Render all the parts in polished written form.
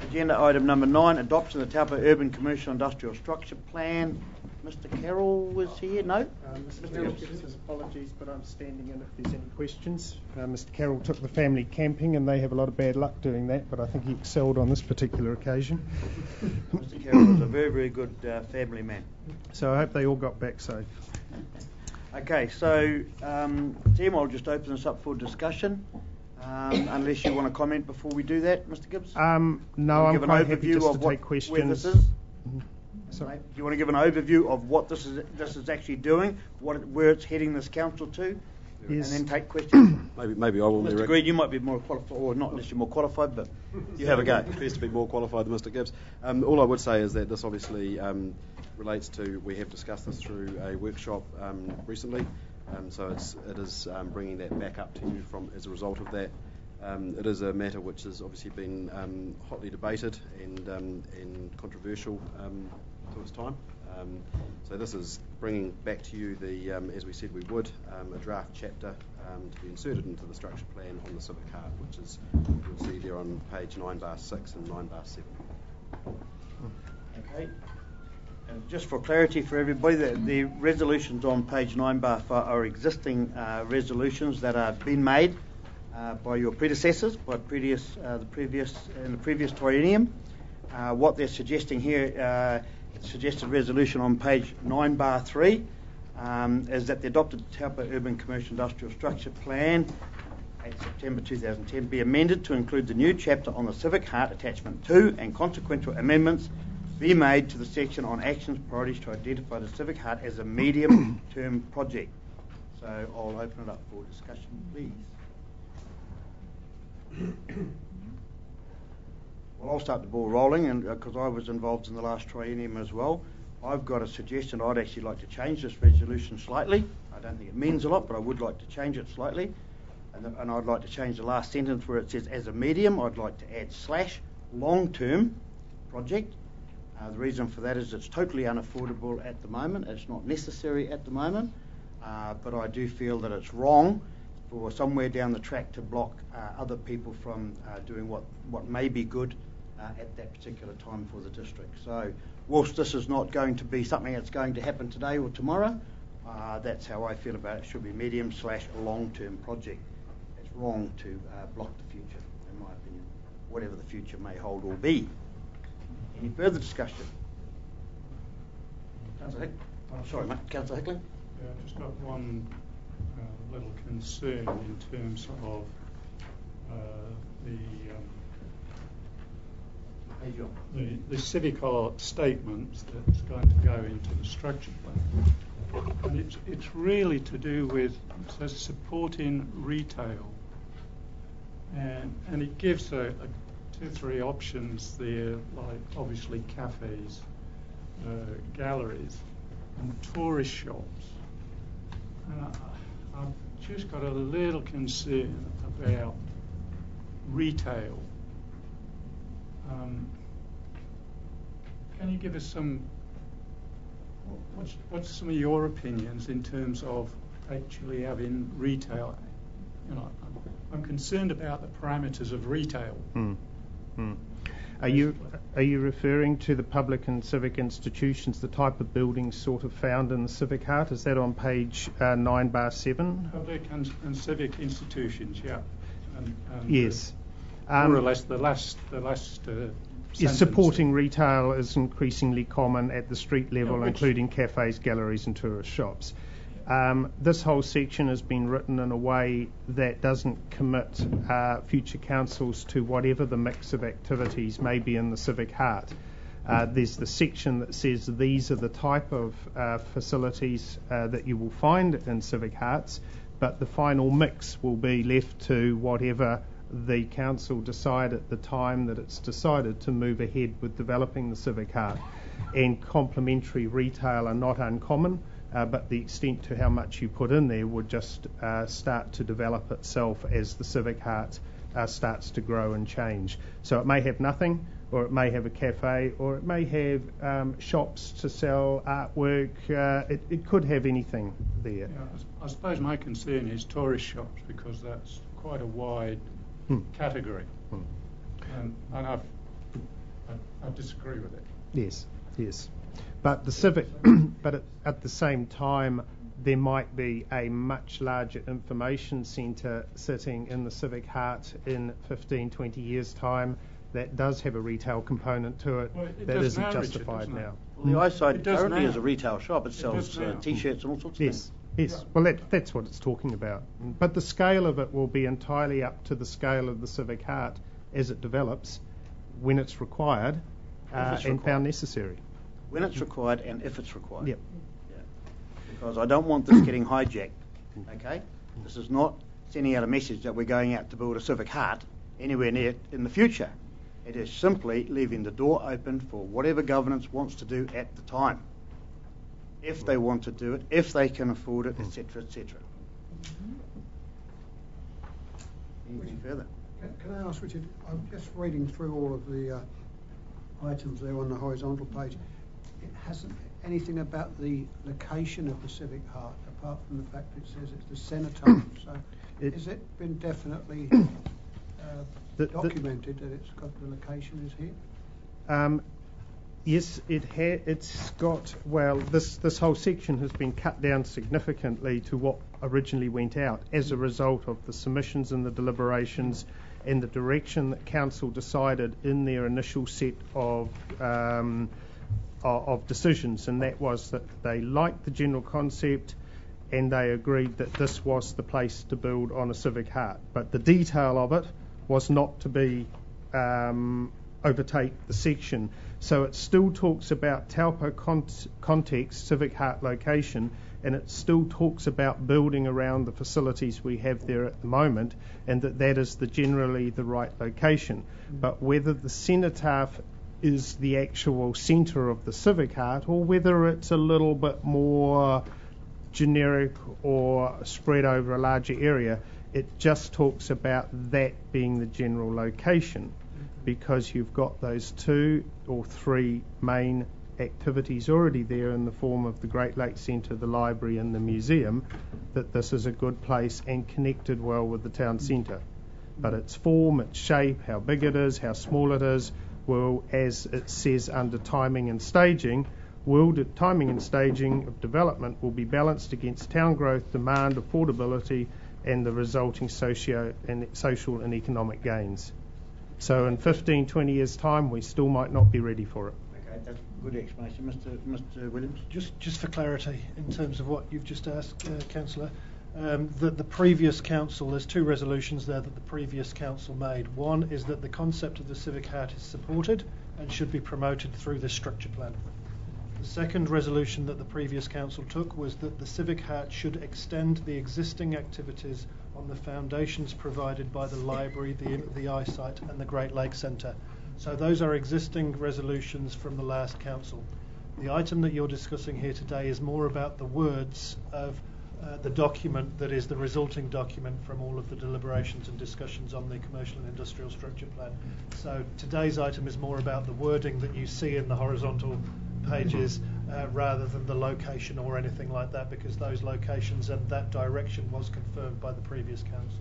Agenda item number 9, adoption of the Taupo Urban Commercial Industrial Structure Plan. Mr. Carroll was here? No? Mr. Carroll gives his apologies, but I'm standing in if there's any questions. Mr. Carroll took the family camping and they have a lot of bad luck doing that, but I think he excelled on this particular occasion. Mr. Carroll is a very, very good family man. So I hope they all got back safe. Okay, so Tim, I'll just open this up for discussion. Unless you want to comment before we do that, Mr. Gibbs? No, I'm quite happy just to take questions. Where this is? Mm-hmm. Sorry. Do you want to give an overview of what this is actually doing, where it's heading this council to, yes, and then take questions? Maybe I will. Mr. Green, you might be more qualified, or not unless you're more qualified, but you have a go. It appears to be more qualified than Mr. Gibbs. All I would say is that this obviously relates to, we have discussed this through a workshop recently. So it is bringing that back up to you as a result of that. It is a matter which has obviously been hotly debated and controversial to its time. So this is bringing back to you as we said we would, a draft chapter to be inserted into the structure plan on the civic card, which is, you'll see there on page 9/6 and 9/7. Okay. And just for clarity for everybody, the resolutions on page 9/5 are existing resolutions that have been made by your predecessors, by the previous triennium. What they're suggesting here, suggested resolution on page 9/3, is that the adopted Taupo Urban Commercial Industrial Structure Plan 8 September 2010 be amended to include the new chapter on the Civic Heart Attachment 2 and consequential amendments be made to the section on actions priorities to identify the Civic Heart as a medium-term project. So I'll open it up for discussion, please. Well, I'll start the ball rolling, and because I was involved in the last triennium as well, I've got a suggestion. I'd actually like to change this resolution slightly. I don't think it means a lot, but I would like to change it slightly. And I'd like to change the last sentence where it says as a medium, I'd like to add / long-term project. The reason for that is it's totally unaffordable at the moment. It's not necessary at the moment, but I do feel that it's wrong for somewhere down the track to block other people from doing what may be good at that particular time for the district. So whilst this is not going to be something that's going to happen today or tomorrow, that's how I feel about it. It should be medium / long-term project. It's wrong to block the future, in my opinion, whatever the future may hold or be. Any further discussion? Councillor sorry, mate. Councillor Hickling? Yeah, I've just got one little concern in terms of the civic art statements that's going to go into the structure plan. And it's really to do with supporting retail. And it gives 2 or 3 options there, like obviously cafes, galleries and tourist shops. And I've just got a little concern about retail. Can you give us what's some of your opinions in terms of actually having retail? You know, I'm concerned about the parameters of retail. Are you referring to the public and civic institutions, the type of buildings sort of found in the Civic Heart? Is that on page 9/7? Public and civic institutions, yeah. And yes. More or less the last Yes, supporting retail is increasingly common at the street level, including cafes, galleries and tourist shops. This whole section has been written in a way that doesn't commit future councils to whatever the mix of activities may be in the Civic Heart. There's the section that says these are the type of facilities that you will find in Civic Hearts, but the final mix will be left to whatever the council decide at the time that it's decided to move ahead with developing the Civic Heart. And complementary retail are not uncommon. But the extent to how much you put in there would just start to develop itself as the Civic Heart starts to grow and change. So it may have nothing, or it may have a cafe, or it may have shops to sell artwork. It could have anything there. Yeah, I suppose my concern is tourist shops, because that's quite a wide category. And I've I disagree with it. Yes, yes. But the civic, but at the same time, there might be a much larger information centre sitting in the civic heart in 15, 20 years' time that does have a retail component to it, Well, it that does isn't now, justified Richard, doesn't it? now. Well, the eyesight It does currently now. is a retail shop. It sells does now. T-shirts and all sorts of Yes, things. yes. Well, that's what it's talking about. But the scale of it will be entirely up to the scale of the civic heart as it develops, when it's required, and found necessary. When it's required and if it's required. Yep. Yeah. Because I don't want this getting hijacked, okay? This is not sending out a message that we're going out to build a civic heart anywhere near in the future. It is simply leaving the door open for whatever governance wants to do at the time. If they want to do it, if they can afford it, etc., etc. Anything further? Can I ask, Richard, I'm just reading through all of the items there on the horizontal page. It hasn't anything about the location of the civic heart, apart from the fact it says it's the cenotaph. So has it been definitely documented that it's got the location is here? Yes, it's got, well, this whole section has been cut down significantly to what originally went out as a result of the submissions and the deliberations and the direction that Council decided in their initial set of decisions, and that was that they liked the general concept and they agreed that this was the place to build on a civic heart. But the detail of it was not to be overtake the section. So it still talks about Taupo context, civic heart location, and it still talks about building around the facilities we have there at the moment, and that is generally the right location. But whether the cenotaph is the actual centre of the civic heart, or whether it's a little bit more generic or spread over a larger area, it just talks about that being the general location, because you've got those 2 or 3 main activities already there in the form of the Great Lakes Centre, the library and the museum, that this is a good place and connected well with the town centre. But its form, its shape, how big it is, how small it is, will, as it says under timing and staging, timing and staging of development will be balanced against town growth, demand, affordability and the resulting social and economic gains. So in 15, 20 years' time, we still might not be ready for it. Okay, that's a good explanation. Mr. Williams? Just for clarity, in terms of what you've just asked, Councillor, the previous council, there's 2 resolutions there that the previous council made. One is that the concept of the civic heart is supported and should be promoted through this structure plan. The second resolution that the previous council took was that the civic heart should extend the existing activities on the foundations provided by the library, the eyesight and the Great Lakes Centre. So those are existing resolutions from the last council. The item that you're discussing here today is more about the words of the document that is the resulting document from all of the deliberations and discussions on the commercial and industrial structure plan. So today's item is more about the wording that you see in the horizontal pages rather than the location or anything like that, because those locations and that direction was confirmed by the previous council.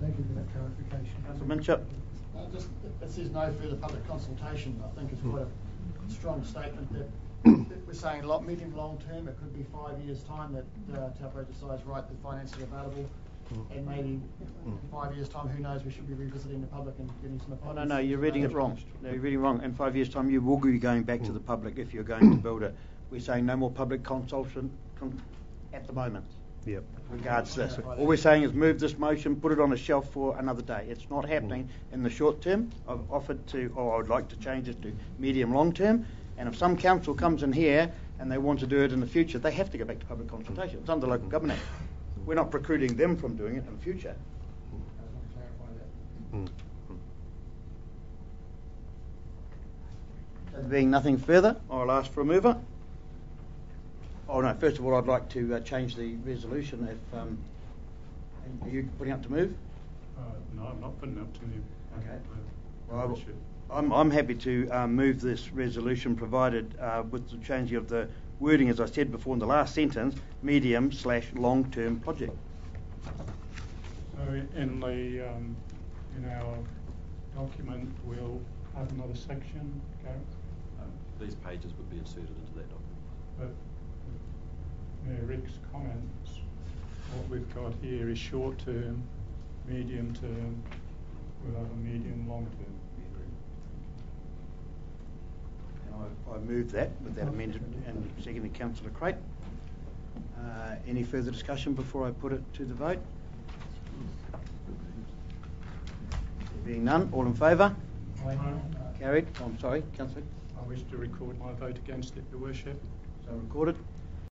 Thank you for that clarification. Councillor Minchuk? Just, it says no further public consultation. I think it's quite a strong statement that we're saying medium long term. It could be 5 years' time that Taupo decides, right, the financing available, and maybe in 5 years' time, who knows, we should be revisiting the public and getting some opinions. Oh, no, you're reading it wrong. No, you're reading wrong. In 5 years' time, you will be going back to the public if you're going to build it. We're saying no more public consultation at the moment. Yep. Regards this. All we're saying is move this motion, put it on a shelf for another day. It's not happening in the short term. I've offered to, or I would like to change it to medium long term. And if some council comes in here and they want to do it in the future, they have to go back to public consultation. It's under Local Government Act. We're not precluding them from doing it in the future. I just want to clarify that. There being nothing further, I'll ask for a mover. Oh no, first of all I'd like to change the resolution. If are you putting up to move? No, I'm not putting up to move. Okay. Well, I'm happy to move this resolution, provided with the changing of the wording, as I said before in the last sentence, medium/long-term project. So in our document, we'll have another section, Gareth? these pages would be inserted into that document. But Rick's comments, what we've got here is short term, medium term, we'll have a medium long term. And I move that with that amended and seconded Councillor Crate. Any further discussion before I put it to the vote? There being none, all in favour? I Carried. I'm sorry, Councillor. wish to record my vote against it, Your Worship. So recorded.